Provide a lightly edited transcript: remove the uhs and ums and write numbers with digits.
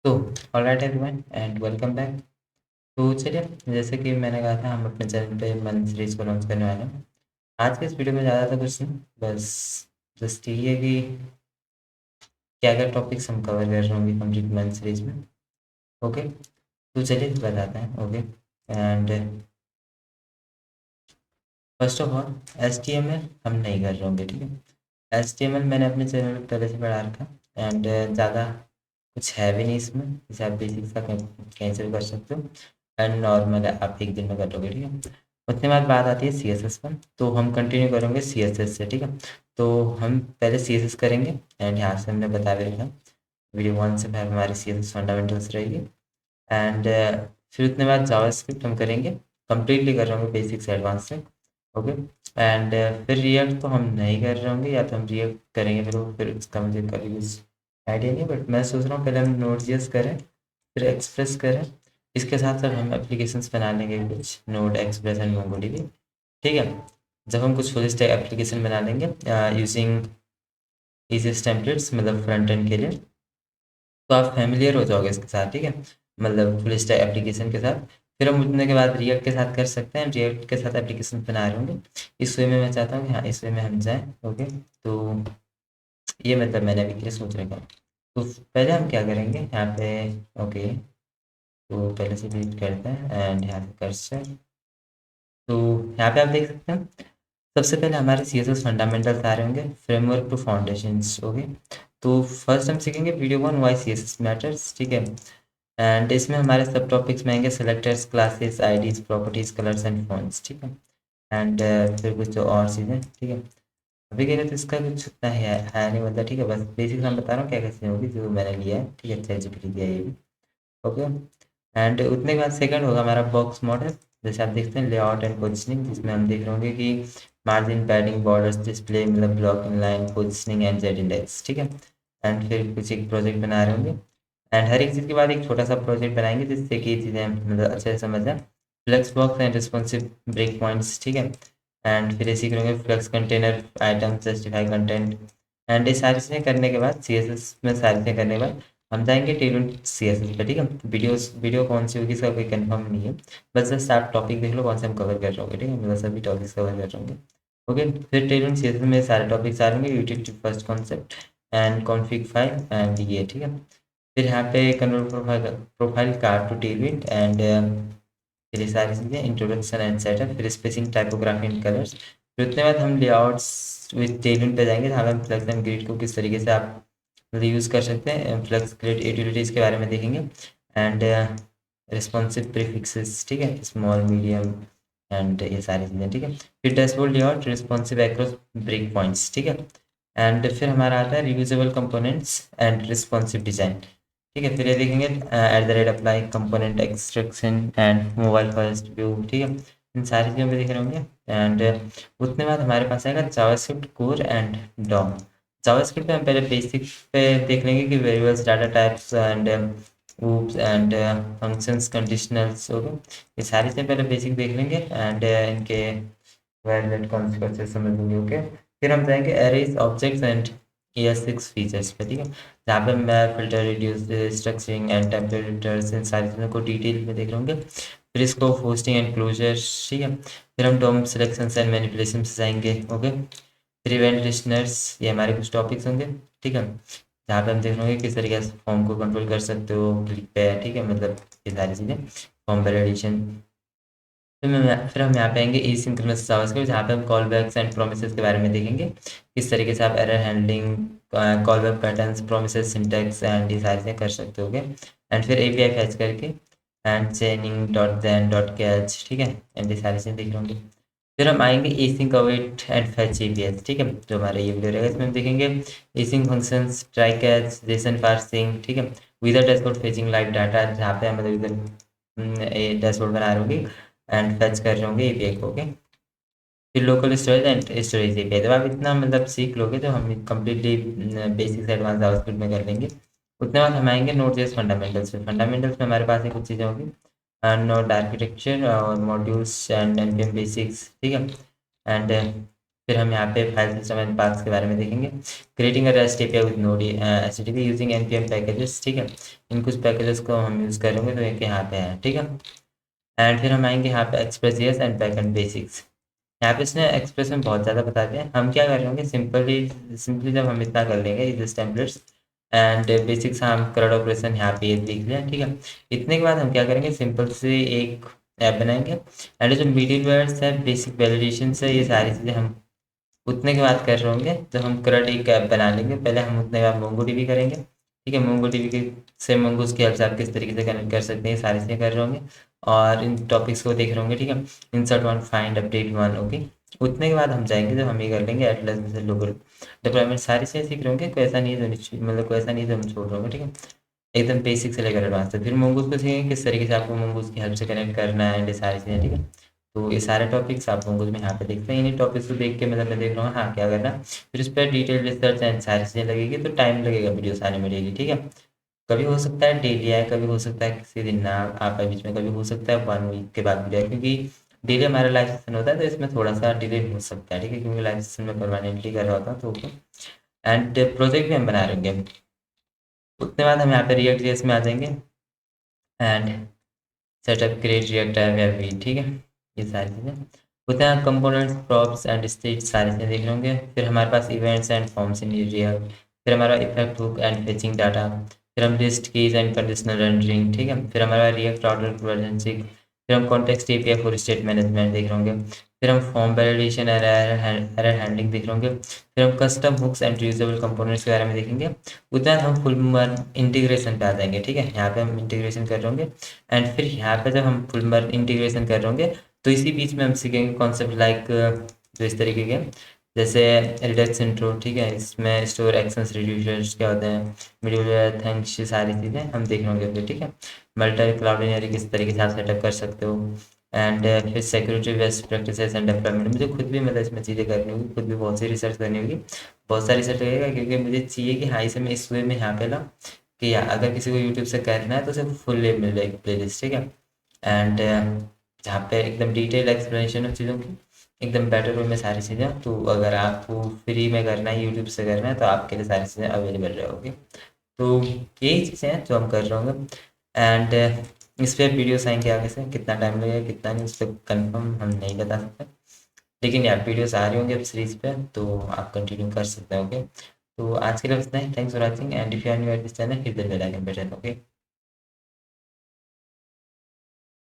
तो alright everyone and welcome back. तो चलिए, जैसे कि मैंने कहा था, हम अपने चैनल पे मंथ सीरीज को लॉन्च करने वाले हैं। आज के इस वीडियो में ज़्यादा तो कुछ नहीं, बस जस्ट ये है कि क्या क्या टॉपिक्स हम कवर कर रहे होंगे कंप्लीट मंथ सीरीज में। ओके, तो चलिए बताते हैं। Okay, and first of all HTML हम नहीं कर रहे होंगे, ठीक है। HTML मैंने अपने चैनल पे पहले से पढ़ा रखा, एंड ज़्यादा कुछ है भी नहीं इसमें, जैसे आप बेसिक्स का कहीं से भी कर सकते हो, एंड नॉर्मल है, आप एक दिन में कर लोगे, ठीक है। उसके बाद बात आती है CSS पर, तो हम कंटिन्यू करेंगे CSS से, ठीक है। तो हम पहले CSS करेंगे, एंड यहाँ से हमने बता भी रखा वीडियो 1 से 5 हमारी CSS फंडामेंटल्स रहेगी, एंड फिर उतने बाद जावास्क्रिप्ट हम करेंगे, कंप्लीटली कर रहे होंगे बेसिक से एडवांस से। ओके, एंड फिर रिएक्ट तो हम नहीं कर रहे होंगे, या तो हम रिएक्ट करेंगे फिर उसका मुझे कभी कुछ आइडिया नहीं, बट मैं सोच रहा हूँ पहले हम नोड.js करें, फिर एक्सप्रेस करें। इसके साथ साथ हम एप्लीकेशंस बना लेंगे कुछ, नोड, एक्सप्रेस एंड मोंगोडीबी, ठीक है। जब हम कुछ फुल स्टैक एप्लीकेशन बना लेंगे यूजिंग ईजीएस्ट टेम्पलेट्स, मतलब फ्रंट एंड के लिए, तो आप फैमिलियर हो जाओगे इसके साथ, ठीक है, मतलब फुल स्टैक एप्लीकेशन के साथ। फिर हम उतने के बाद रिएक्ट के साथ कर सकते हैं, रिएक्ट के साथ एप्लीकेशन बना रहे होंगे। इस वे में मैं चाहता हूँ कि हाँ, इस वे में हम जाएँ। ओके, तो ये मतलब मैंने अभी के लिए सोच रखा है। तो पहले हम क्या करेंगे यहाँ पे। ओके, तो पहले से डिलीट करते हैं, एंड यहाँ से कर्सर। तो यहाँ पे आप देख सकते हैं, सबसे पहले हमारे CSS फंडामेंटल्स आ रहे होंगे, फ्रेमवर्क टू फाउंडेशंस। ओके, तो फर्स्ट हम सीखेंगे वीडियो 1 वाई CSS मैटर्स, ठीक है। एंड इसमें हमारे सब टॉपिक्स में आएंगे selectors, classes, IDs, properties, colours and fonts, ठीक है। एंड फिर कुछ और चीज़ें, ठीक है। अभी कह रहे तो इसका कुछ उतना है नहीं, मतलब ठीक है, बस बेसिक मैं बता रहा हूँ क्या क्या चीज़ें होगी जो मैंने लिया है, ठीक है, ChatGPT दिया है ये भी। ओके, एंड उतने के बाद सेकंड होगा हमारा बॉक्स मॉडल, जैसे आप देखते हैं लेआउट एंड पोजिशनिंग, जिसमें हम देख रहे होंगे कि मार्जिन, पैडिंग, बॉर्डर्स, डिस्प्ले, मतलब block in line, positioning and Z index, ठीक है। एंड फिर कुछ एक प्रोजेक्ट बना रहे होंगे, एंड हर एक चीज़ के बाद एक छोटा सा प्रोजेक्ट बनाएंगे, जिससे कि ये चीज़ें मतलब अच्छे से समझ जाए। Flex box and responsive break points, ठीक है। एंड फिर ये सीख रहे होंगे flex container, item, justify content. And ये सारी चीज़ें करने के बाद, CSS में सारी चीज़ें करने के बाद हम जाएंगे टेलुन CSS पे, ठीक है। वीडियो कौन सी होगी इसका कोई कंफर्म नहीं है, बस जस्ट आप टॉपिक देख लो कौन से हम कवर कर रहे होंगे, ठीक है, मतलब सभी टॉपिक्स कवर कर रहे होंगे। ओके, फिर टेलुन CSS में सारे टॉपिक्स आ रहेंगे, utility first concept and config file and ये, ठीक है। फिर यहाँ पे convert profile card to Tailwind, and फिर ये सारी चीज़ें, इंट्रोडक्शन एंड सेटअप, फिर स्पेसिंग, टाइपोग्राफी एंड कलर्स। फिर उसके बाद हम लेआउट्स विद टेलविंड पे जाएंगे, जहाँ पे हम फ्लेक्स एंड ग्रिड को किस तरीके से आप मतलब यूज़ कर सकते हैं, फ्लेक्स ग्रिड यूटिलिटीज़ के बारे में देखेंगे, एंड रिस्पॉन्सिव प्रीफिक्सेस, ठीक है, स्मॉल, मीडियम एंड ये सारी चीज़ें, ठीक है। फिर dashboard layout, responsive across break points, ठीक है। एंड फिर हमारा आता है reusable components and responsive design, ठीक है। फिर ये देखेंगे @apply, component extraction and mobile first view, ठीक है। इन सारी चीज़ों पे देख रहे होंगे, एंड उतने बाद हमारे पास आएगा JavaScript core and DOM. JavaScript पे हम पहले बेसिक पे देख लेंगे कि variables, data types and oops and functions, conditionals, okay, ये सारी चीज़ें पहले बेसिक देख लेंगे, एंड इनके वैलिड कॉन्सिक्वेंसेस समझ लेंगे। ओके, फिर हम जाएंगे arrays, objects and ES6 features पे, ठीक है, जहाँ पे map, filter, reduce, structuring and temperatures, इन सारी चीज़ों को डिटेल में देख रहे होंगे। फिर इसको होस्टिंग एंड क्लोजर, ठीक है। फिर हम डोम सिलेक्शन एंड मैनिपुलेशन से जाएंगे। ओके, फिर इवेंट लिस्टनर्स, ये हमारे कुछ टॉपिक्स होंगे, ठीक है, जहाँ पे हम देख रहे होंगे किस तरीके से फॉर्म को कंट्रोल कर सकते हो क्लिक पे, ठीक है, मतलब ये सारी चीज़ें, फॉर्म पर एडिशन। फिर हम यहाँ पे आएंगे ई सिंक्रोनस जावास्क्रिप्ट, जहाँ पे हम कॉल बैक्स एंड प्रोमिसेस के बारे में देखेंगे, किस तरीके से आप error handling, callback patterns, promises, syntax and ये सारी चीज़ें कर सकते होगे। एंड फिर API फैच करके, and chaining dot then dot catch, ठीक है, एंड ये सारी चीज़ें देख रहे होंगे। फिर हम आएंगे async await and fetch APIs, ठीक है, जो हमारा ये वीडियो रहेगा, इसमें हम देखेंगे async functions, try catch, Jason parsing, ठीक है, with dashboard fetching live data, जहाँ पे हम मतलब इधर डैशबोर्ड बना रहे होंगे एंड फैच कर रहे होंगे API को। ओके, फिर local storage and storage API, जब आप इतना मतलब सीख लोगे तो हम कम्प्लीटली बेसिक से एडवांस जावास्क्रिप्ट में कर लेंगे। उतने बाद हम आएंगे नोड.js फंडामेंटल्स में। फंडामेंटल्स में हमारे पास ये कुछ चीज़ें होंगी, नोड आर्किटेक्चर और मॉड्यूल्स एंड npm बेसिक्स, ठीक है, एंड फिर हम यहाँ पे फाइल सिस्टम एंड पाथ्स के बारे में देखेंगे। Creating a rest API with node HTTP using npm packages, ठीक है। इन कुछ पैकेजेस को हम यूज़ करेंगे तो एक यहाँ पे है, ठीक है। एंड फिर हम आएंगे यहाँ पे एक्सप्रेस एंड बैकएंड बेसिक्स। यहाँ पे इसने एक्सप्रेस में बहुत ज़्यादा बता दिया। हम क्या कर रहे होंगे, सिंपली जब हम इतना कर लेंगे दिस टेम्पलेट्स एंड बेसिक्स, हम करंट ऑपरेशन यहाँ पे लिख लिया, ठीक है। इतने के बाद हम क्या करेंगे, सिंपल से एक ऐप बनाएंगे एंड जो मिडिल वर्ड्स है, बेसिक वैलिडेशन है, ये सारी चीज़ें हम उतने के बाद कर रहे होंगे। तो हम करंट एक ऐप बना लेंगे, पहले हम उतने के बाद मोंगो डीबी करेंगे, ठीक है। मोंगो डीबी के से मोंगोज की हेल्प से आप किस तरीके से कनेक्ट कर सकते हैं, ये सारी चीज़ें कर रहे होंगे और इन टॉपिक्स को देख रहे होंगे, ठीक है। Insert one, find, update one, okay. उतने के बाद हम जाएंगे, जब हम ये कर लेंगे एटलस जैसे लोकल डिप्लॉयमेंट, सारी चीज़ें सीख रहे होंगे। कोई ऐसा नहीं है जो मतलब कोई ऐसा नहीं है जो हम छोड़ रहे होंगे, ठीक है। एकदम बेसिक से लेकर एडवांस तक। फिर मोंगोज को सीखेंगे किस तरीके से आपको मोंगोज की हेल्प से कनेक्ट करना है, ये सारी चीज़ें, ठीक है। तो ये सारे टॉपिक्स आप मोंगोज में यहाँ पे देखते हैं। इन्हीं टॉपिक्स को देख के मतलब मैं देख रहा हूँ हाँ क्या करना। फिर उस पर डिटेल रिसर्च एंड सारी चीज़ें लगेगी, तो टाइम लगेगा वीडियो आने में डेली, ठीक है। कभी हो सकता है डेली आए, कभी हो सकता है किसी दिन ना आ पाए बीच में, कभी हो सकता है 1 वीक के बाद भी आए, क्योंकि डेली हमारा लाइव सेशन होता है तो इसमें थोड़ा सा डिले हो सकता है, ठीक है। क्योंकि लाइव सेशन में परमानेंटली कर रहा होता तो। एंड प्रोजेक्ट भी हम बना रहे होंगे। उतने बाद हम यहाँ पे रिएक्ट जेएस में आ जाएंगे and setup create react app, ठीक है। ये सारी चीज़ें उतना कंपोनेंट्स, प्रॉप्स एंड स्टेट सारी चीज़ें देख होंगे। फिर हमारे पास events and forms in React, फिर हमारा effect hook and fetching data, फिर हम list keys and conditional rendering, ठीक है। फिर हमारा रिएक्ट ऑर्डर वर्जन 6, फिर हम context API for state management देख रहे होंगे। फिर हम फॉर्म वैलिडेशन एरर हैंडलिंग देख रहे होंगे। फिर हम custom hooks and reusable components के बारे में देखेंगे। उतना हम फुल इंटीग्रेशन पे आ जाएंगे, ठीक है। यहाँ पे हम इंटीग्रेशन कर रहे होंगे एंड फिर यहाँ पे जब हम फुल इंटीग्रेशन कर रहे होंगे तो इसी बीच में हम सीखेंगे कॉन्सेप्ट लाइक जो इस तरीके के, जैसे रिडक्स इंट्रो, ठीक है। इसमें स्टोर एक्शंस रिड्यूसर्स क्या होते हैं, मिडिलवेयर थैंक्स, ये सारी चीज़ें हम देख होंगे फिर, ठीक है। मल्टी क्लाउड किस तरीके से आप सेटअप कर सकते हो एंड फिर security best practices and development. मुझे खुद भी मतलब इसमें चीज़ें करनी होगी, खुद भी बहुत सी रिसर्च करनी होगी, बहुत सारी रिसर्च लगेगा, क्योंकि मुझे चाहिए कि हाँ इसे मैं इस वे में यहाँ पे लाऊँ कि या अगर किसी को यूट्यूब से करना है तो उसे फुल मिल जाएगी प्ले लिस्ट, ठीक है। एंड जहाँ पे एकदम डिटेल एक्सप्लेनेशन ऑफ चीज़ों की, एकदम बेटर वे में सारी चीज़ें। तो अगर आपको फ्री में करना है, यूट्यूब से करना है, तो आपके लिए सारी चीज़ें अवेलेबल रहेगी। तो यही चीज़ें हैं जो हम कर रहे होंगे एंड इस पर वीडियोस आएंगे आगे से, कितना टाइम लगेगा कितना नहीं उस पर कन्फर्म हम नहीं बता सकते, लेकिन यार वीडियोस आ रही होंगी अब सीरीज पे, तो आप कंटिन्यू कर सकते हैं, ओके। तो आज के लिए इतना ही, thanks for watching and if you are new at this channel hit the bell icon button, okay.